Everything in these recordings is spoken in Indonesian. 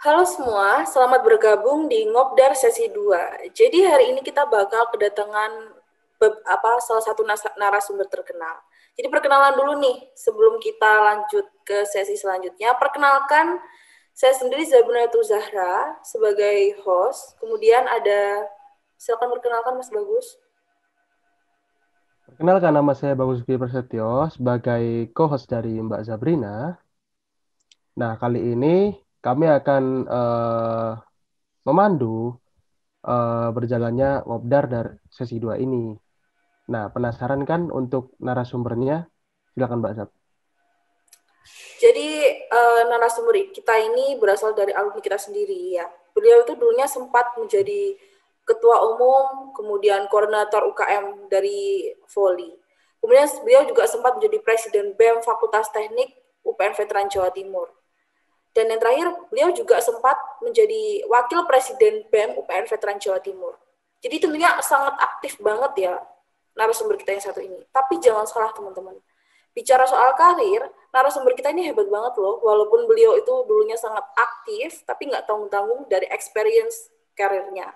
Halo semua, selamat bergabung di Ngobdar sesi 2. Jadi hari ini kita bakal kedatangan salah satu narasumber terkenal. Jadi perkenalan dulu nih sebelum kita lanjut ke sesi selanjutnya. Perkenalkan, saya sendiri Zabunatu Zahra sebagai host. Kemudian silakan perkenalkan Mas Bagus. Perkenalkan, nama saya Bagus Pi Prasetyo sebagai co-host dari Mbak Zabrina. Nah, kali ini kami akan memandu berjalannya Ngobdar dari sesi 2 ini. Nah, penasaran kan untuk narasumbernya? Silakan Mbak Zab. Jadi narasumber kita ini berasal dari alumni kita sendiri ya. Beliau itu dulunya sempat menjadi ketua umum, kemudian koordinator UKM dari Voli. Kemudian beliau juga sempat menjadi presiden BEM Fakultas Teknik UPN Veteran Jawa Timur. Dan yang terakhir, beliau juga sempat menjadi wakil presiden BEM UPN Veteran Jawa Timur. Jadi tentunya sangat aktif banget ya narasumber kita yang satu ini. Tapi jangan salah teman-teman. Bicara soal karir, narasumber kita ini hebat banget loh. Walaupun beliau itu dulunya sangat aktif, tapi nggak tanggung-tanggung dari experience karirnya.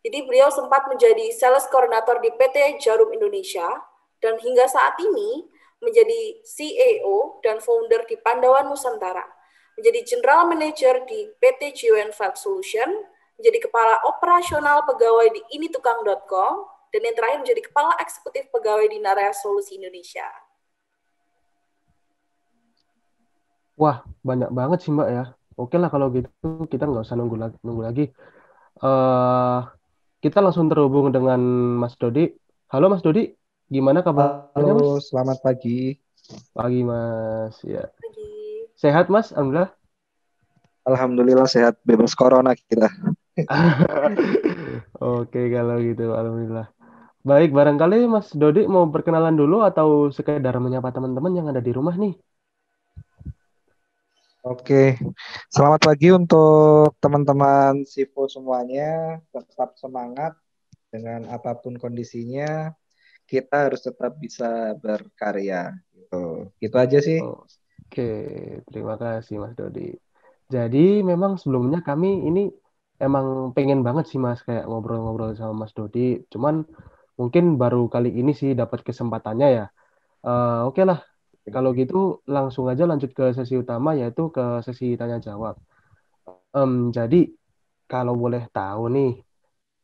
Jadi beliau sempat menjadi sales coordinator di PT Jarum Indonesia, dan hingga saat ini menjadi CEO dan founder di Pandawan Nusantara, menjadi general manager di PT GWN Flight Solution, menjadi kepala operasional pegawai di initukang.com, dan yang terakhir menjadi kepala eksekutif pegawai di Naraya Solusi Indonesia. Wah, banyak banget sih Mbak ya. Oke lah kalau gitu kita nggak usah nunggu lagi. Eh, kita langsung terhubung dengan Mas Dodi. Halo Mas Dodi, gimana kabarnya Mas? Halo, selamat pagi. Pagi Mas. Ya. Lagi. Sehat Mas? Alhamdulillah. Alhamdulillah sehat, bebas corona kita. Oke, kalau gitu, alhamdulillah. Baik, barangkali Mas Dodi mau perkenalan dulu atau sekedar menyapa teman-teman yang ada di rumah nih? Oke, selamat pagi untuk teman-teman Sivo semuanya. Tetap semangat dengan apapun kondisinya. Kita harus tetap bisa berkarya. Gitu aja sih. Oke, terima kasih Mas Dodi. Jadi memang sebelumnya kami ini emang pengen banget sih Mas kayak ngobrol-ngobrol sama Mas Dodi. Cuman mungkin baru kali ini sih dapat kesempatannya ya. Oke lah, kalau gitu langsung aja lanjut ke sesi utama yaitu ke sesi tanya jawab. Jadi kalau boleh tahu nih,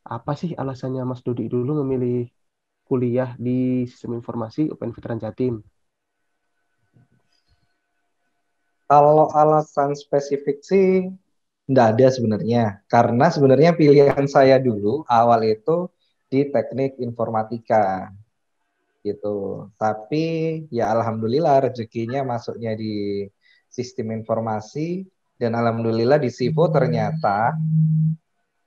apa sih alasannya Mas Dodi dulu memilih kuliah di Sistem Informasi UPN Veteran Jatim? Kalau alasan spesifik sih nggak ada sebenarnya. Karena sebenarnya pilihan saya dulu awal itu di teknik informatika. Gitu. Tapi ya alhamdulillah rezekinya masuknya di sistem informasi dan alhamdulillah di SIVO ternyata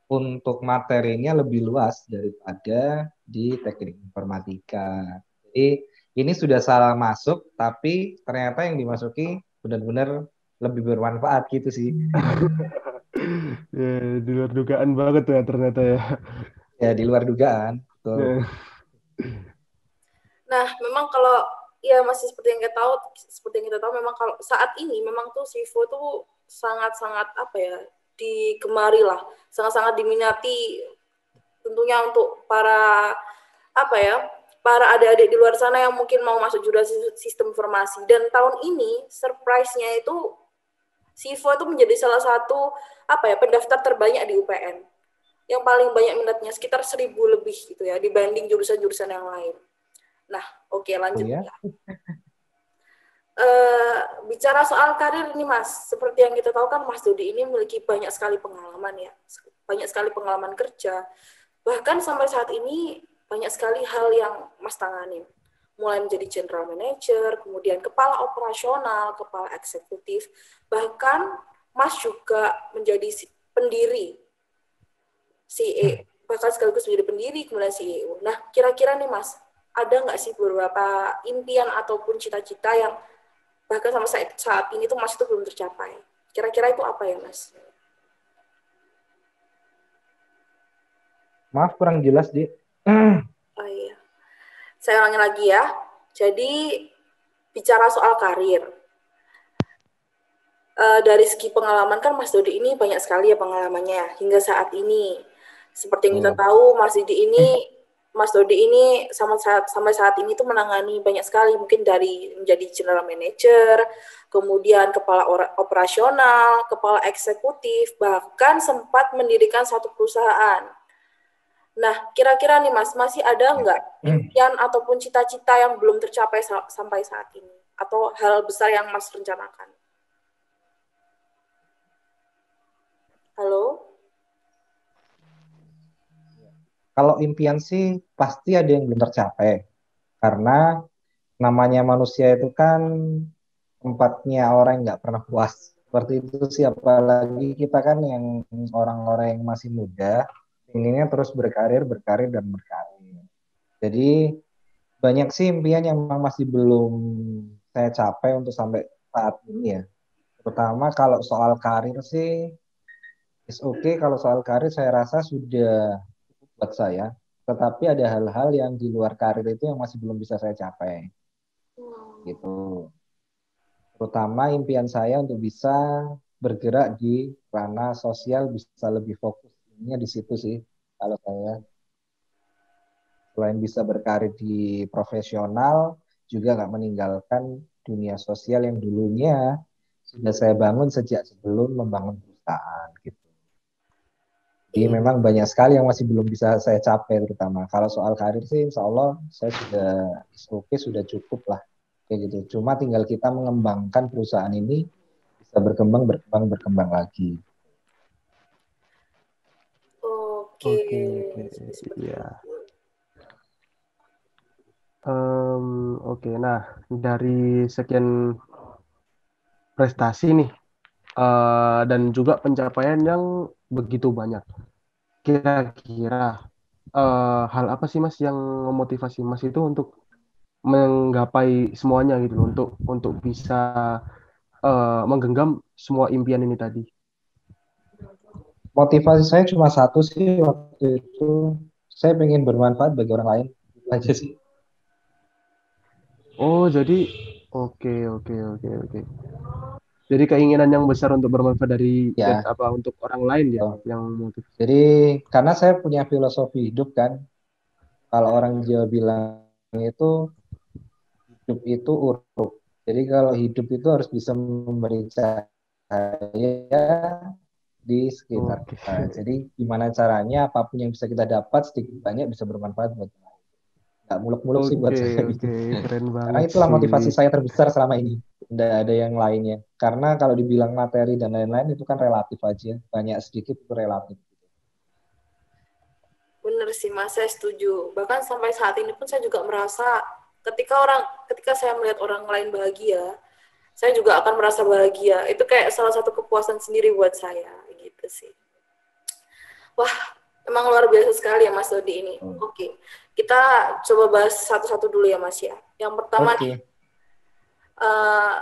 untuk materinya lebih luas daripada di teknik informatika. Jadi ini sudah salah masuk tapi ternyata yang dimasuki benar-benar lebih bermanfaat gitu sih. Ya, di luar dugaan banget tuh ya ternyata ya. Ya di luar dugaan. Betul. Ya. Nah, memang kalau ya masih seperti yang kita tahu memang kalau saat ini memang tuh Sivo tuh sangat-sangat apa ya digemari lah, sangat-sangat diminati tentunya untuk para adik-adik di luar sana yang mungkin mau masuk jurusan sistem informasi. Dan tahun ini surprise-nya itu Sivo itu menjadi salah satu pendaftar terbanyak di UPN, yang paling banyak minatnya sekitar 1.000 lebih gitu ya dibanding jurusan-jurusan yang lain. Nah, oke, Oh lanjut ya. ya. Bicara soal karir ini Mas, seperti yang kita tahu kan Mas Dodi ini memiliki banyak sekali pengalaman ya, banyak sekali pengalaman kerja, bahkan sampai saat ini banyak sekali hal yang Mas tangani, mulai menjadi general manager, kemudian kepala operasional, kepala eksekutif, bahkan Mas juga menjadi pendiri CEO, bahkan sekaligus menjadi pendiri kemudian CEO. Nah, kira-kira nih Mas, ada nggak sih beberapa impian ataupun cita-cita yang bahkan sama saat ini tuh Mas itu belum tercapai? Kira-kira itu apa ya Mas? Maaf kurang jelas, Di. Oh iya, saya ulangi lagi ya. Jadi bicara soal karir, dari segi pengalaman kan Mas Dodi ini banyak sekali ya pengalamannya hingga saat ini. Seperti yang kita tahu Mas Dodi ini sampai saat ini tuh menangani banyak sekali, mungkin dari menjadi general manager, kemudian kepala operasional, kepala eksekutif, bahkan sempat mendirikan satu perusahaan. Nah, kira-kira nih Mas, masih ada nggak impian ataupun cita-cita yang belum tercapai sampai saat ini? Atau hal besar yang Mas rencanakan? Halo? Kalau impian sih pasti ada yang belum tercapai. Karena namanya manusia itu kan tempatnya orang yang nggak pernah puas. Seperti itu sih, apalagi kita kan yang orang-orang yang masih muda, inginnya terus berkarir, dan berkarir. Jadi banyak sih impian yang memang masih belum saya capai untuk sampai saat ini ya. Pertama kalau soal karir sih, is okay. Kalau soal karir saya rasa sudah cukup buat saya. Tetapi ada hal-hal yang di luar karir itu yang masih belum bisa saya capai. Gitu. Terutama impian saya untuk bisa bergerak di ranah sosial, bisa lebih fokus. Ini di situ sih kalau saya. Selain bisa berkarir di profesional, juga nggak meninggalkan dunia sosial yang dulunya sudah saya bangun sejak sebelum membangun perusahaan gitu. Jadi memang banyak sekali yang masih belum bisa saya capai, terutama kalau soal karir sih insya Allah saya sudah oke, sudah cukup lah kayak gitu. Cuma tinggal kita mengembangkan perusahaan ini bisa berkembang lagi. Oke. Iya. Oke, nah dari sekian prestasi nih dan juga pencapaian yang begitu banyak, kira-kira hal apa sih Mas yang memotivasi Mas itu untuk menggapai semuanya gitu loh, untuk bisa menggenggam semua impian ini tadi? Motivasi saya cuma satu sih waktu itu, saya pengen bermanfaat bagi orang lain, itu aja sih. Oh, jadi oke. Jadi keinginan yang besar untuk bermanfaat Ya, untuk orang lain ya so. yang motivasi. Jadi karena saya punya filosofi hidup kan, kalau orang Jawa bilang itu hidup itu uruk. Jadi kalau hidup itu harus bisa memberi cahaya di sekitar Oke. kita. Jadi gimana caranya apapun yang bisa kita dapat sedikit banyak bisa bermanfaat buat kita. Nggak muluk-muluk sih buat saya gitu. Keren Karena banget itulah sih. motivasi saya terbesar selama ini. Tidak ada yang lainnya. Karena kalau dibilang materi dan lain-lain itu kan relatif aja. Banyak sedikit itu relatif. Benar sih Mas, saya setuju. Bahkan sampai saat ini pun saya juga merasa ketika saya melihat orang lain bahagia, saya juga akan merasa bahagia. Itu kayak salah satu kepuasan sendiri buat saya gitu sih. Wah, emang luar biasa sekali ya Mas Dodi ini. Oke, kita coba bahas satu-satu dulu ya Mas ya. Yang pertama nih,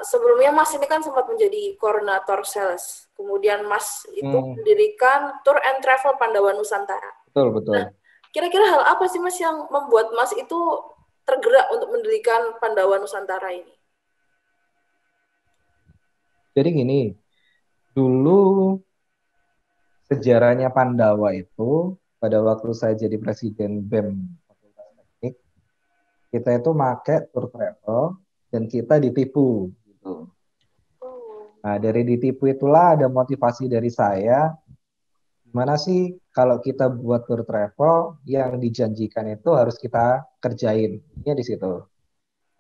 sebelumnya Mas ini kan sempat menjadi koordinator sales. Kemudian Mas itu mendirikan Tour and Travel Pandawa Nusantara. Betul. Nah, kira-kira hal apa sih Mas yang membuat Mas itu tergerak untuk mendirikan Pandawa Nusantara ini? Jadi gini, dulu sejarahnya Pandawa itu pada waktu saya jadi presiden BEM Fakultas Teknik, kita itu pakai tour travel dan kita ditipu gitu. Nah, dari ditipu itulah ada motivasi dari saya, gimana sih kalau kita buat tour travel yang dijanjikan itu harus kita kerjain. Ini di situ.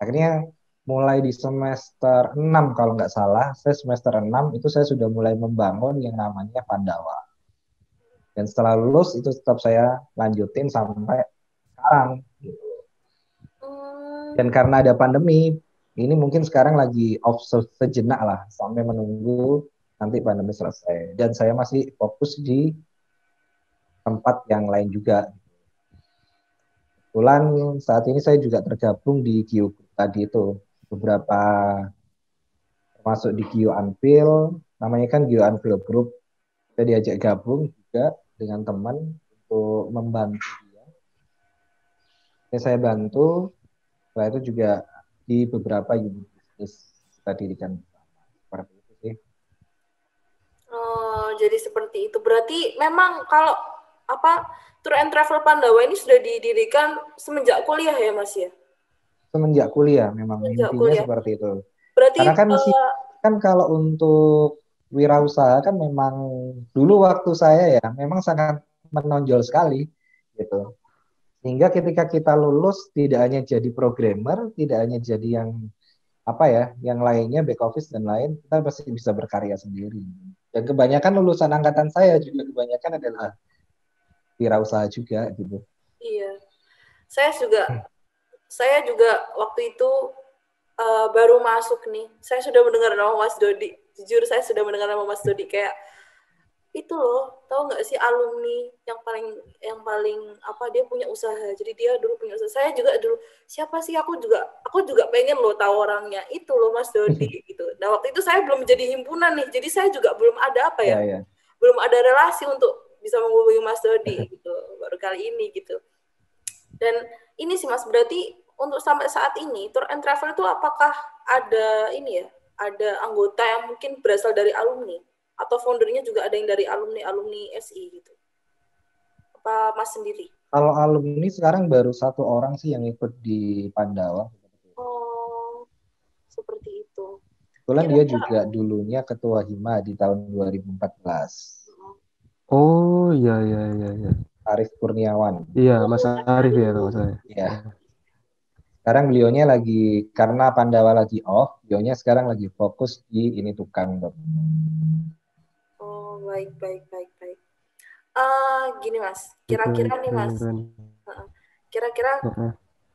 Akhirnya mulai di semester 6 kalau nggak salah, saya semester 6 itu saya sudah mulai membangun yang namanya Pandawa. Dan setelah lulus itu tetap saya lanjutin sampai sekarang. Dan karena ada pandemi, ini mungkin sekarang lagi off sejenak lah sampai menunggu nanti pandemi selesai. Dan saya masih fokus di tempat yang lain juga. Kebetulan saat ini saya juga tergabung di Gio tadi itu, beberapa termasuk di Gio Anvil, namanya kan Gio Anvil Group. Saya diajak gabung juga dengan teman untuk membantu dia. Saya bantu, setelah itu juga di beberapa unit bisnis kita dirikan. Seperti itu sih. Jadi seperti itu. Berarti memang kalau Tour and Travel Pandawa ini sudah didirikan semenjak kuliah ya, Mas ya? Semenjak kuliah memang Semenjak intinya kuliah. seperti itu. Berarti Karena kan kalau untuk wirausaha kan memang dulu waktu saya ya memang sangat menonjol sekali gitu. Sehingga ketika kita lulus tidak hanya jadi programmer, tidak hanya jadi yang lainnya back office dan lain, kita pasti bisa berkarya sendiri. Dan kebanyakan lulusan angkatan saya juga kebanyakan adalah wirausaha juga gitu. iya. Saya juga waktu itu baru masuk nih. Saya sudah mendengar nama Mas Dodi. Jujur saya sudah mendengar nama Mas Dodi, kayak itu loh, tahu nggak sih alumni yang paling dia punya usaha. Jadi dia dulu punya usaha. Saya juga dulu, siapa sih, aku juga pengen loh tahu orangnya. Itu loh Mas Dodi gitu. Nah, waktu itu saya belum menjadi himpunan nih. Jadi saya juga belum ada Ya. belum ada relasi untuk bisa menghubungi Mas Dodi gitu. Baru kali ini gitu. Dan ini sih Mas, berarti untuk sampai saat ini Tour and Travel itu apakah ada ada anggota yang mungkin berasal dari alumni? Atau foundernya juga ada yang dari alumni SI gitu? Apa Mas sendiri? Kalau alumni sekarang baru 1 orang sih yang ikut di Pandawa. Oh, seperti itu. Kebetulan dia juga dulunya ketua HIMA di tahun 2014. Oh iya. Arif Kurniawan. Iya, Mas Arif ya kalau saya. Iya. Sekarang beliaunya lagi, karena Pandawa lagi off, beliaunya sekarang lagi fokus di ini tukang. Oh, baik. Gini Mas, kira-kira nih Mas, kira-kira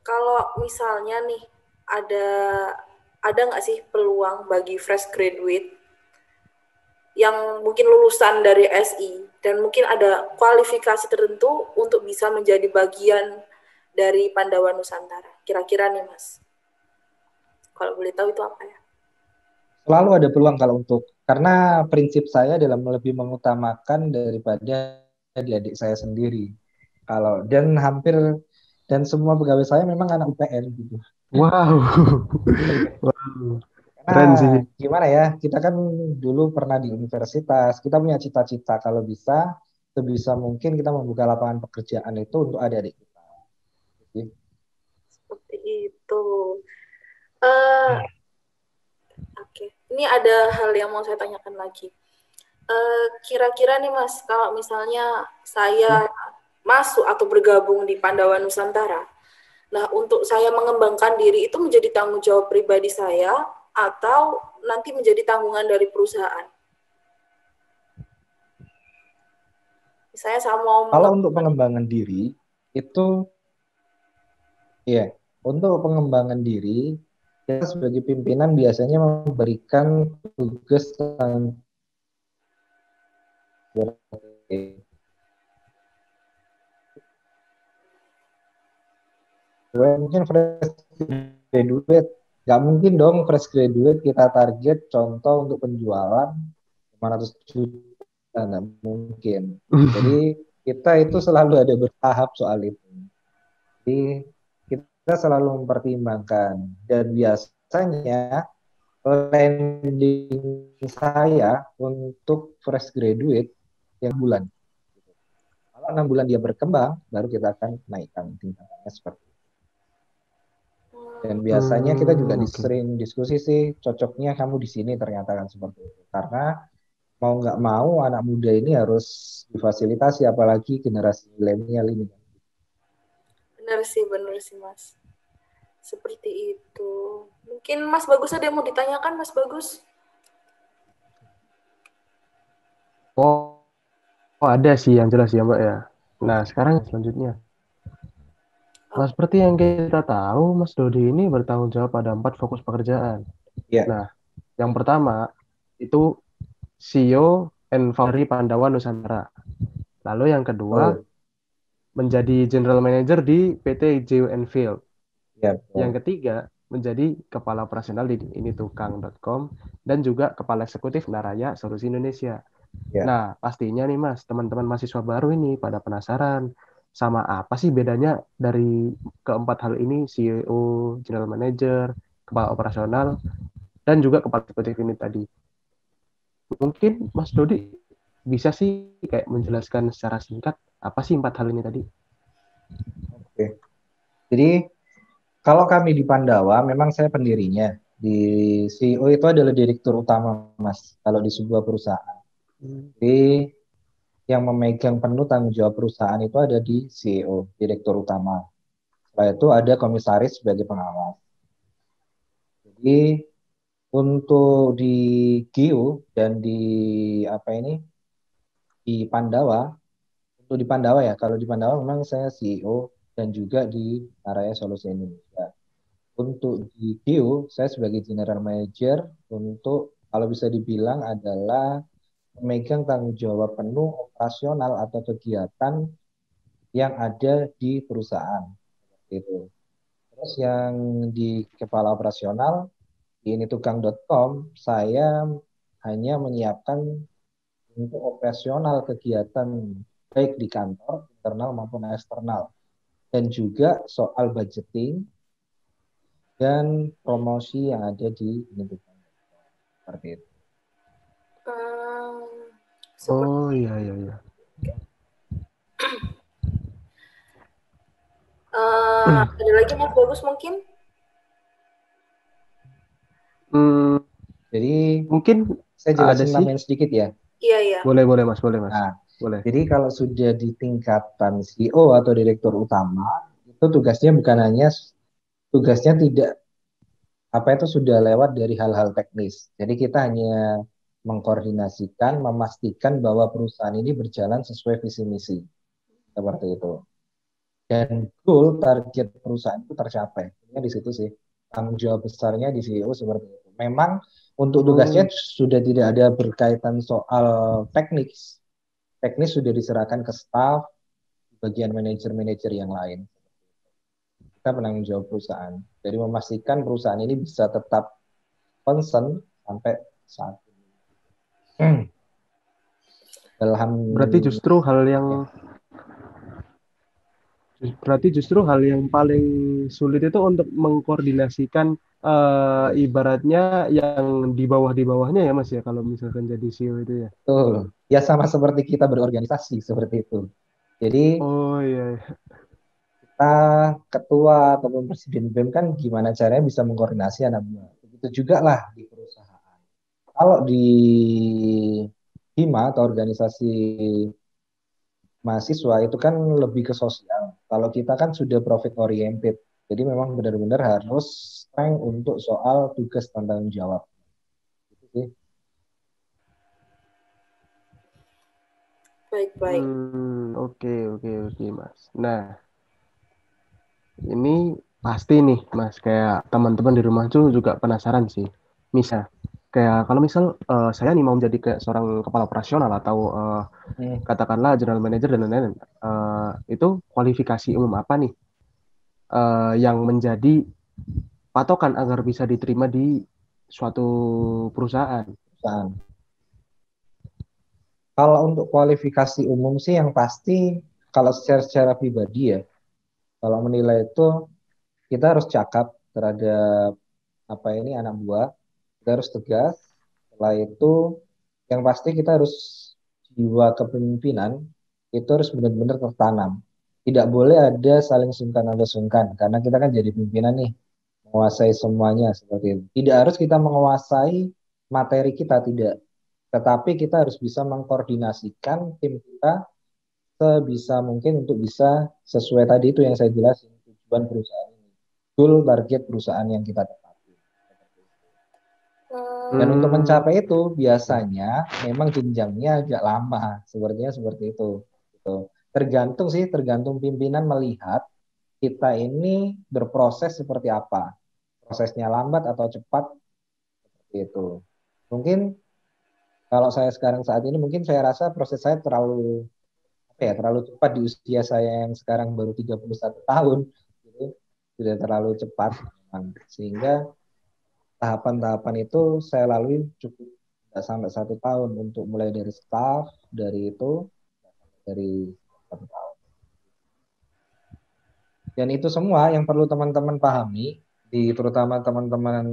kalau misalnya nih ada nggak sih peluang bagi fresh graduate yang mungkin lulusan dari SI dan mungkin ada kualifikasi tertentu untuk bisa menjadi bagian dari Pandawa Nusantara? Kira-kira nih Mas, kalau boleh tahu itu apa ya? Selalu ada peluang kalau karena prinsip saya dalam lebih mengutamakan daripada adik saya sendiri. Dan semua pegawai saya memang anak UPN gitu. Wow. Keren sih. Karena gimana ya, kita kan dulu pernah di universitas, kita punya cita-cita kalau bisa, sebisa mungkin kita membuka lapangan pekerjaan itu untuk adik-adik kita. Seperti itu. Oke. Ini ada hal yang mau saya tanyakan lagi. Kira-kira nih Mas, kalau misalnya saya masuk atau bergabung di Pandawa Nusantara, nah untuk saya mengembangkan diri itu menjadi tanggung jawab pribadi saya atau nanti menjadi tanggungan dari perusahaan? Misalnya saya mau Kalau untuk pengembangan diri itu, ya, untuk pengembangan diri kita sebagai pimpinan biasanya memberikan tugas mungkin fresh graduate, nggak mungkin dong fresh graduate kita target contoh untuk penjualan 500 juta, nggak mungkin. Jadi kita itu selalu ada bertahap soal itu. Jadi kita selalu mempertimbangkan, dan biasanya landing saya untuk fresh graduate yang bulan. Kalau 6 bulan dia berkembang, baru kita akan naikkan tingkatannya seperti itu. Dan biasanya kita juga sering diskusi sih, cocoknya kamu di sini ternyata kan seperti itu. Karena mau nggak mau anak muda ini harus difasilitasi, apalagi generasi milenial ini. Benar sih Mas. Seperti itu. Mungkin Mas Bagus ada yang mau ditanyakan, Mas Bagus? Oh ada sih yang jelas ya Mbak ya. Nah sekarang selanjutnya. Nah seperti yang kita tahu, Mas Dodi ini bertanggung jawab pada 4 fokus pekerjaan. Yeah. Nah yang pertama itu CEO and founder Pandawa Nusantara. Lalu yang kedua menjadi General Manager di PT Geo Field. Yang ketiga menjadi Kepala Operasional di initukang.com dan juga Kepala Eksekutif Naraya Solusi Indonesia. Nah pastinya nih Mas, teman-teman mahasiswa baru ini pada penasaran sama apa sih bedanya dari keempat hal ini, CEO, General Manager, Kepala Operasional, dan juga Kepala Eksekutif ini tadi. Mungkin Mas Dodi bisa sih kayak menjelaskan secara singkat apa sih 4 hal ini tadi? Oke. Jadi kalau kami di Pandawa, memang saya pendirinya. Di CEO itu adalah direktur utama, Mas, kalau di sebuah perusahaan. Jadi yang memegang penuh tanggung jawab perusahaan itu ada di CEO, direktur utama. Setelah itu ada komisaris sebagai pengawas. Jadi untuk di Gio dan di apa ini di Pandawa, untuk di Pandawa ya, kalau di Pandawa memang saya CEO dan juga di area Solusi Indonesia. Untuk di Gio, saya sebagai General Manager untuk kalau bisa dibilang adalah memegang tanggung jawab penuh operasional atau kegiatan yang ada di perusahaan. Gitu. Terus yang di kepala operasional di initukang.com, saya hanya menyiapkan untuk operasional kegiatan baik di kantor, internal maupun eksternal. Dan juga soal budgeting dan promosi yang ada di initukang. Seperti itu. Seperti Oh iya iya iya. ada lagi Mas Bagus mungkin? Jadi Mungkin saya ada jelasin sih. tambahan sedikit ya. Iya, iya. Boleh mas, boleh mas, Nah, boleh. jadi kalau sudah di tingkatan CEO atau direktur utama, itu tugasnya bukan hanya tugasnya tidak apa itu sudah lewat dari hal-hal teknis. Jadi kita hanya mengkoordinasikan, memastikan bahwa perusahaan ini berjalan sesuai visi misi. Seperti itu. Dan goal target perusahaan itu tercapai. Ini di situ sih. Tanggung jawab besarnya di CEO seperti itu. Memang untuk tugasnya Oh, sudah tidak ada berkaitan soal teknis. Teknis sudah diserahkan ke staff, bagian manajer-manajer yang lain. Kita penanggung jawab perusahaan. Jadi memastikan perusahaan ini bisa tetap concern sampai saat ini. berarti Alhamdulillah. justru hal yang paling sulit itu untuk mengkoordinasikan ibaratnya yang di bawahnya ya mas ya kalau misalkan jadi CEO itu ya. Betul. Ya sama seperti kita berorganisasi seperti itu. Jadi Oh iya, iya. kita ketua ataupun presiden BEM kan gimana caranya bisa mengkoordinasi anak buah. Begitu juga lah di perusahaan. Kalau di HIMA atau organisasi mahasiswa itu kan lebih ke sosial. Kalau kita kan sudah profit oriented. Jadi memang benar-benar harus strength untuk soal tugas dan tanggung jawab. Gitu sih. Baik-baik. Oke oke oke mas. Nah ini pasti nih mas kayak teman-teman di rumah tuh juga penasaran sih. Misal kayak kalau misal saya nih mau menjadi kayak seorang kepala operasional atau Hmm. katakanlah general manager dan lain-lain, itu kualifikasi umum apa nih yang menjadi patokan agar bisa diterima di suatu perusahaan? Perusahaan. Kalau untuk kualifikasi umum sih yang pasti kalau secara pribadi ya, kalau menilai itu kita harus cakap terhadap apa ini anak buah, kita harus tegas. Setelah itu yang pasti kita harus jiwa kepemimpinan itu harus benar-benar tertanam. Tidak boleh ada saling sungkan atau sungkan karena kita kan jadi pimpinan nih, menguasai semuanya seperti itu. Tidak harus kita menguasai materi kita tidak, tetapi kita harus bisa mengkoordinasikan tim kita sebisa mungkin untuk bisa sesuai tadi itu yang saya jelasin tujuan perusahaan ini, goal target perusahaan yang kita tetapkan. Dan untuk Hmm, mencapai itu biasanya memang jenjangnya agak lama, sepertinya seperti itu. Gitu. Tergantung sih, tergantung pimpinan melihat kita ini berproses seperti apa, prosesnya lambat atau cepat seperti itu. Mungkin kalau saya sekarang saat ini mungkin saya rasa proses saya terlalu apa ya, terlalu cepat di usia saya yang sekarang baru 31 tahun gitu. Sudah terlalu cepat memang. Sehingga tahapan-tahapan itu saya lalui cukup tidak sampai 1 tahun untuk mulai dari staff dari itu dari 1 tahun. Dan itu semua yang perlu teman-teman pahami di terutama teman-teman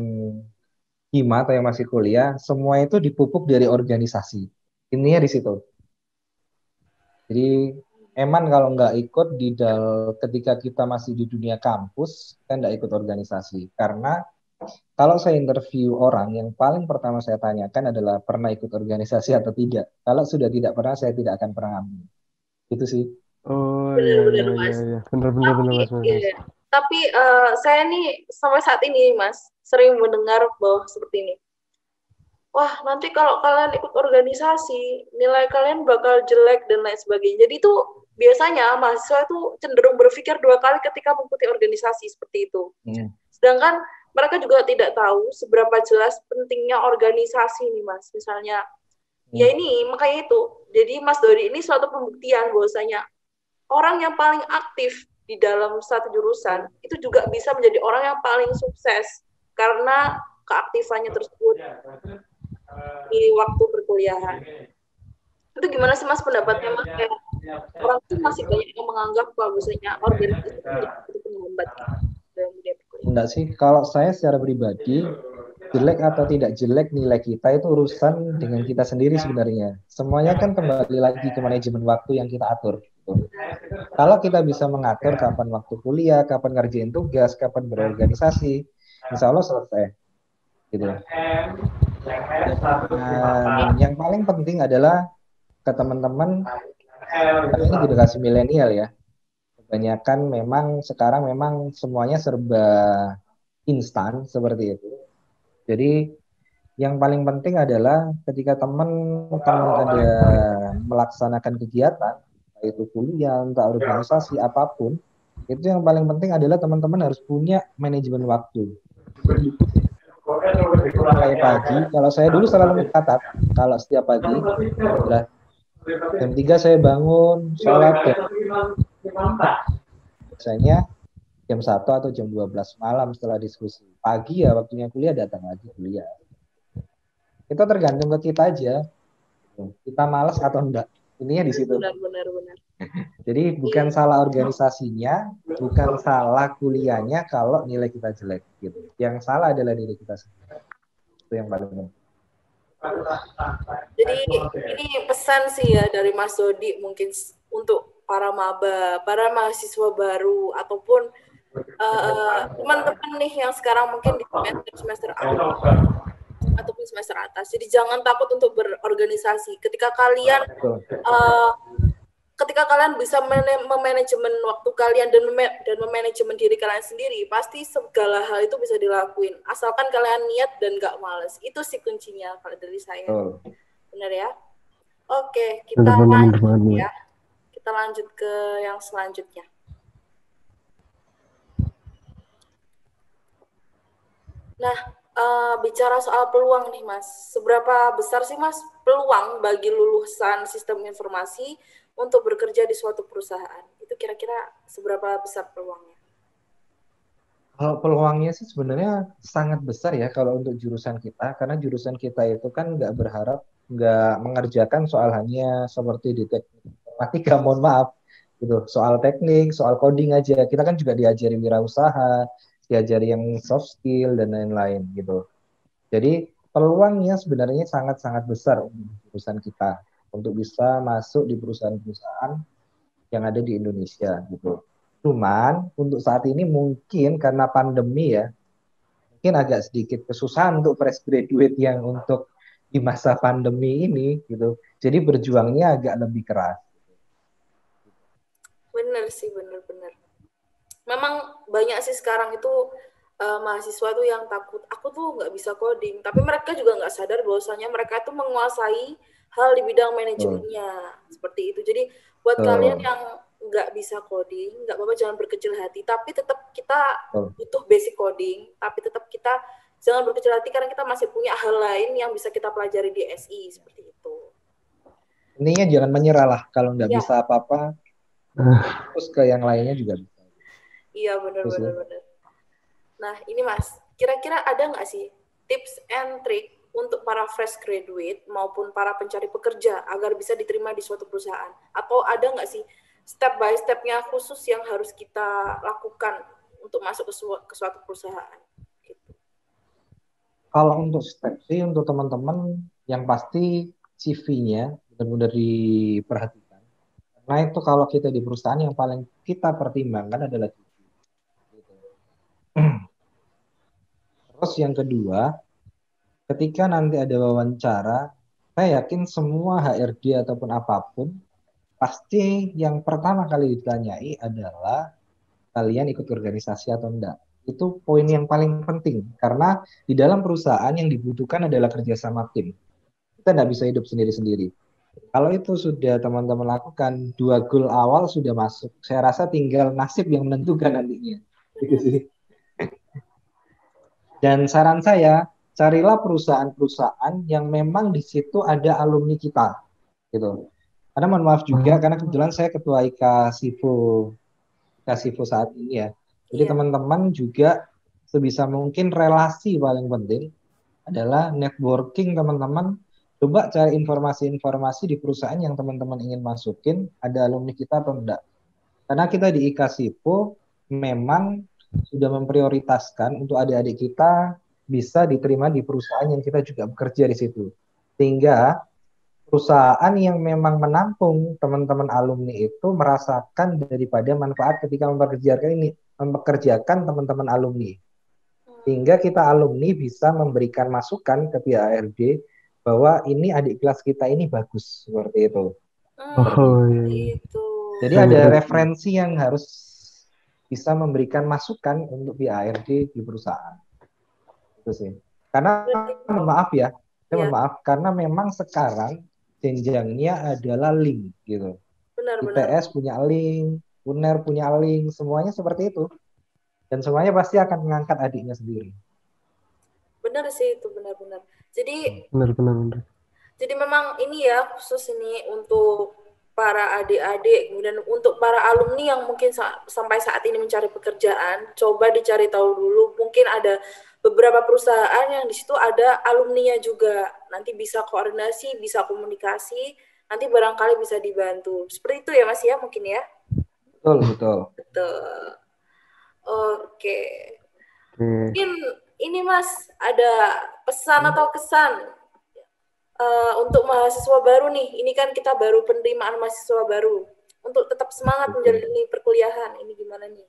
hima atau yang masih kuliah semua itu dipupuk dari organisasi. Intinya di situ. Jadi Eman kalau nggak ikut ketika kita masih di dunia kampus, kita nggak ikut organisasi. Karena kalau saya interview orang, yang paling pertama saya tanyakan adalah pernah ikut organisasi atau tidak. Kalau sudah tidak pernah, saya tidak akan pernah ambil. Itu sih. Oh iya Benar-benar iya iya Mas. iya. Bener bener Tapi, Mas Mas. Mas. iya. Tapi saya nih sampai saat ini Mas sering mendengar bahwa seperti ini. Wah, nanti kalau kalian ikut organisasi, nilai kalian bakal jelek dan lain sebagainya. Jadi itu biasanya mahasiswa itu cenderung berpikir dua kali ketika mengikuti organisasi seperti itu. Sedangkan mereka juga tidak tahu seberapa jelas pentingnya organisasi nih Mas. Misalnya, ya ini makanya itu. Jadi Mas Dodi ini suatu pembuktian bahwasanya orang yang paling aktif di dalam satu jurusan itu juga bisa menjadi orang yang paling sukses karena keaktifannya tersebut di waktu perkuliahan. Itu gimana sih Mas pendapatnya Mas? Kayak orang tuh masih banyak yang menganggap kalau misalnya organisasi itu menjadi penghambat dalam dunia perkuliahan. Enggak sih, kalau saya secara pribadi, jelek atau tidak jelek nilai kita itu urusan dengan kita sendiri sebenarnya. Semuanya kan kembali lagi ke manajemen waktu yang kita atur. Kalau kita bisa mengatur kapan waktu kuliah, kapan ngerjain tugas, kapan berorganisasi, insya Allah selesai. Gitu. Yang paling penting adalah ke teman-teman, ini generasi milenial ya. Kebanyakan memang sekarang memang semuanya serba instan seperti itu. Jadi yang paling penting adalah ketika teman-teman ada melaksanakan kegiatan, yaitu kuliah, entah organisasi, apapun, itu yang paling penting adalah teman-teman harus punya manajemen waktu. Mulai pagi, kalau saya dulu selalu mencatat, kalau setiap pagi, adalah jam 3 saya bangun, sholat, biasanya jam 1 atau jam 12 malam setelah diskusi. Pagi ya waktunya kuliah, datang lagi kuliah. Itu tergantung ke kita aja. Kita malas atau enggak. Ininya di situ. Benar. Jadi bukan salah organisasinya, bukan salah kuliahnya kalau nilai kita jelek gitu. Yang salah adalah diri kita sendiri. Itu yang paling penting. Jadi ini pesan sih ya dari Mas Dodi mungkin untuk para maba, para mahasiswa baru ataupun teman-teman nih yang sekarang mungkin di semester awal ataupun semester atas. Jadi jangan takut untuk berorganisasi. Ketika kalian bisa memanajemen waktu kalian dan memanajemen diri kalian sendiri, pasti segala hal itu bisa dilakuin. Asalkan kalian niat dan gak males. Itu sih kuncinya kalau dari saya. Benar ya? Oke, kita lanjut ya. Kita lanjut ke yang selanjutnya. Nah, bicara soal peluang nih Mas. Seberapa besar sih Mas peluang bagi lulusan sistem informasi untuk bekerja di suatu perusahaan? Itu kira-kira seberapa besar peluangnya? Kalau peluangnya sih sebenarnya sangat besar ya kalau untuk jurusan kita, karena jurusan kita itu kan nggak mengerjakan soal hanya seperti di teknik informatika, mohon maaf, gitu. Soal teknik, soal coding aja. Kita kan juga diajari wirausaha, diajari yang soft skill dan lain-lain gitu. Jadi peluangnya sebenarnya sangat-sangat besar untuk jurusan kita untuk bisa masuk di perusahaan-perusahaan yang ada di Indonesia gitu. Cuman untuk saat ini mungkin karena pandemi ya, mungkin agak sedikit kesusahan untuk fresh graduate yang untuk di masa pandemi ini gitu. Jadi berjuangnya agak lebih keras. Bener sih, bener-bener. Memang banyak sih sekarang itu mahasiswa tuh yang takut, aku tuh nggak bisa coding. Tapi mereka juga nggak sadar bahwasanya mereka tuh menguasai hal di bidang manajemennya. Seperti itu. Jadi buat kalian yang nggak bisa coding, nggak apa-apa, jangan berkecil hati. Tapi tetap kita butuh basic coding. Tapi tetap kita jangan berkecil hati karena kita masih punya hal lain yang bisa kita pelajari di SI. Seperti itu. Intinya jangan menyerah lah. Kalau nggak bisa apa-apa, terus ke yang lainnya juga bisa. Iya, benar-benar. Nah, ini Mas, kira-kira ada nggak sih tips and trick untuk para fresh graduate maupun para pencari pekerja agar bisa diterima di suatu perusahaan? Atau ada nggak sih step by step-nya khusus yang harus kita lakukan untuk masuk ke suatu perusahaan? Gitu. Kalau untuk step sih, untuk teman-teman yang pasti CV-nya benar-benar diperhatikan. Nah itu kalau kita di perusahaan yang paling kita pertimbangkan adalah tujuh. Gitu. Terus yang kedua, ketika nanti ada wawancara, saya yakin semua HRD ataupun apapun, pasti yang pertama kali ditanyai adalah kalian ikut organisasi atau enggak. Itu poin yang paling penting, karena di dalam perusahaan yang dibutuhkan adalah kerjasama tim. Kita nggak bisa hidup sendiri-sendiri. Kalau itu sudah teman-teman lakukan, 2 goal awal sudah masuk. Saya rasa tinggal nasib yang menentukan nantinya. Gitu sih. Dan saran saya, carilah perusahaan-perusahaan yang memang di situ ada alumni kita, gitu. Karena mohon maaf juga, karena kebetulan saya ketua IKSIFO saat ini ya. Jadi Iya. teman-teman juga sebisa mungkin relasi paling penting adalah networking teman-teman. Coba cari informasi-informasi di perusahaan yang teman-teman ingin masukin, ada alumni kita atau enggak. Karena kita di IKSIFO memang sudah memprioritaskan untuk adik-adik kita bisa diterima di perusahaan yang kita juga bekerja di situ. Sehingga perusahaan yang memang menampung teman-teman alumni itu merasakan daripada manfaat ketika mempekerjakan teman-teman alumni. Sehingga kita alumni bisa memberikan masukan ke pihak HRD bahwa ini adik kelas kita ini bagus, seperti itu. Oh iya. Itu. Jadi ada referensi yang harus bisa memberikan masukan untuk pihak HRD di perusahaan. Itu sih. Karena mohon maaf ya, Iya. mohon maaf karena memang sekarang jenjangnya adalah link gitu. Benar-benar. ITS punya link, UNER punya link, semuanya seperti itu. Dan semuanya pasti akan mengangkat adiknya sendiri. Benar sih itu, benar-benar. Jadi Benar. jadi memang ini ya, khusus ini untuk para adik-adik, kemudian untuk para alumni yang mungkin sampai saat ini mencari pekerjaan, coba dicari tahu dulu. Mungkin ada beberapa perusahaan yang di situ ada alumninya juga. Nanti bisa koordinasi, bisa komunikasi, nanti barangkali bisa dibantu. Seperti itu ya Mas ya, mungkin ya. Betul. Betul. Oke. Oke. Mungkin ini Mas, ada pesan atau kesan untuk mahasiswa baru nih. Ini kan kita baru penerimaan mahasiswa baru. Untuk tetap semangat menjalani perkuliahan, ini gimana nih?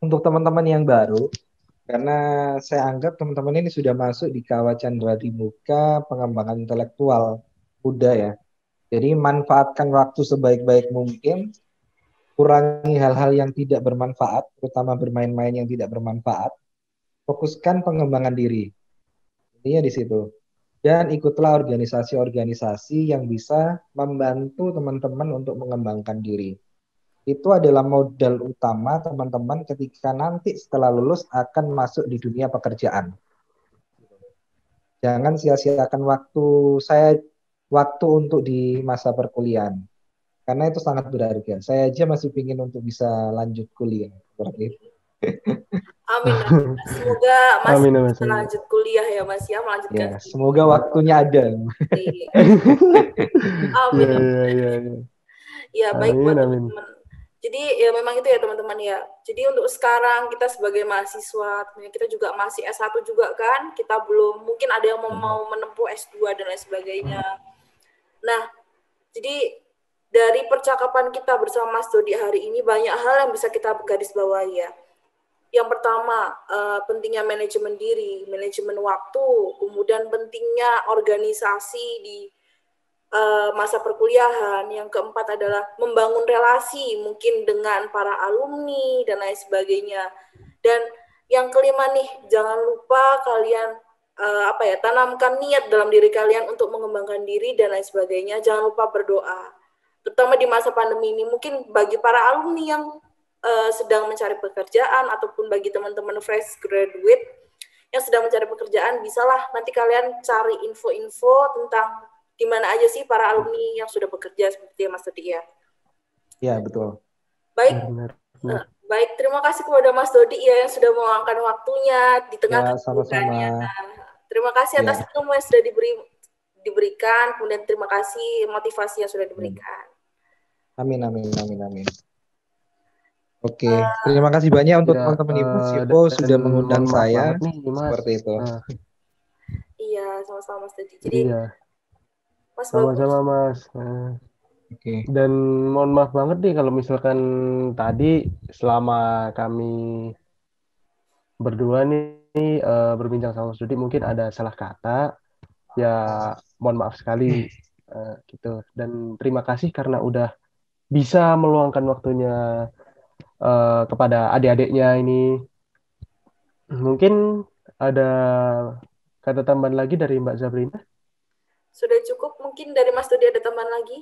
Untuk teman-teman yang baru, karena saya anggap teman-teman ini sudah masuk di kawasan Muka pengembangan intelektual muda ya. Jadi manfaatkan waktu sebaik-baik mungkin, kurangi hal-hal yang tidak bermanfaat, terutama bermain-main yang tidak bermanfaat, fokuskan pengembangan diri. Intinya di situ. Dan ikutlah organisasi-organisasi yang bisa membantu teman-teman untuk mengembangkan diri. Itu adalah modal utama teman-teman ketika nanti setelah lulus akan masuk di dunia pekerjaan. Jangan sia-siakan waktu untuk di masa perkuliahan. Karena itu sangat berharga. Saya aja masih ingin untuk bisa lanjut kuliah seperti itu. Amin. Semoga Mas bisa lanjut kuliah ya Mas ya, melanjutkan. Ya, semoga waktunya ada. Amin. Ya, baik buat Amin. teman-teman. Jadi ya memang itu ya teman-teman ya. Jadi untuk sekarang kita sebagai mahasiswa, kita juga masih S1 juga kan, kita belum, mungkin ada yang mau menempuh S2 dan lain sebagainya. Nah, jadi dari percakapan kita bersama Mas Dodi hari ini banyak hal yang bisa kita garis bawahi ya. Yang pertama, pentingnya manajemen diri, manajemen waktu, kemudian pentingnya organisasi di masa perkuliahan. Yang keempat adalah membangun relasi mungkin dengan para alumni dan lain sebagainya. Dan yang kelima nih, jangan lupa kalian tanamkan niat dalam diri kalian untuk mengembangkan diri dan lain sebagainya. Jangan lupa berdoa. Terutama di masa pandemi ini, mungkin bagi para alumni yang sedang mencari pekerjaan ataupun bagi teman-teman fresh graduate yang sedang mencari pekerjaan, bisalah nanti kalian cari info-info tentang di mana aja sih para alumni yang sudah bekerja seperti Mas Dodi ya. Ya, betul. Baik. Baik, terima kasih kepada Mas Dodi ya yang sudah meluangkan waktunya di tengah kesibukannya. Terima kasih atas ilmu yang sudah diberikan, kemudian terima kasih motivasi yang sudah diberikan. Amin. Oke, terima kasih banyak untuk teman-teman IKSIFO sudah mengundang saya seperti itu. Iya, sama-sama Mas Dodi. Jadi Sama-sama Mas. Oke. Dan mohon maaf banget nih kalau misalkan tadi selama kami berdua nih berbincang sama Mas Dodi mungkin ada salah kata. Ya mohon maaf sekali gitu. Dan terima kasih karena udah bisa meluangkan waktunya kepada adik-adiknya ini. Mungkin ada kata tambahan lagi dari Mbak Zabrina. Sudah cukup, mungkin dari Mas Dodi ada tambahan lagi?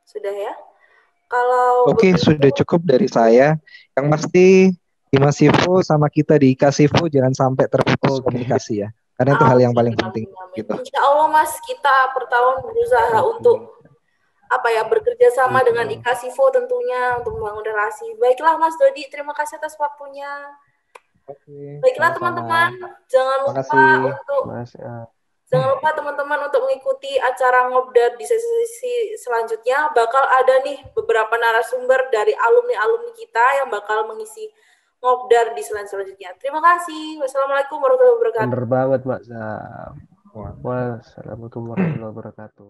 Sudah ya? Kalau Oke, begitu, sudah cukup dari saya. Yang pasti Dimas Sifu sama kita di Kasifu jangan sampai terputus Oke, komunikasi ya. Karena itu hal yang amin, paling penting amin, amin. gitu. Insya Allah Mas, kita per tahun berusaha untuk oke, bekerja sama dengan oke. IKASIFO tentunya untuk membangun relasi. Baiklah Mas Dodi, terima kasih atas waktunya. Oke, Baiklah teman-teman, sama-sama. jangan lupa Makasih. untuk Mas, Jangan lupa teman-teman untuk mengikuti acara Ngobdat di sesi selanjutnya. Bakal ada nih beberapa narasumber dari alumni-alumni kita yang bakal mengisi Ngobdat di selanjutnya. Terima kasih. Wassalamualaikum warahmatullahi wabarakatuh. bener banget Mbak Zab. Wah. Wassalamualaikum warahmatullahi wabarakatuh.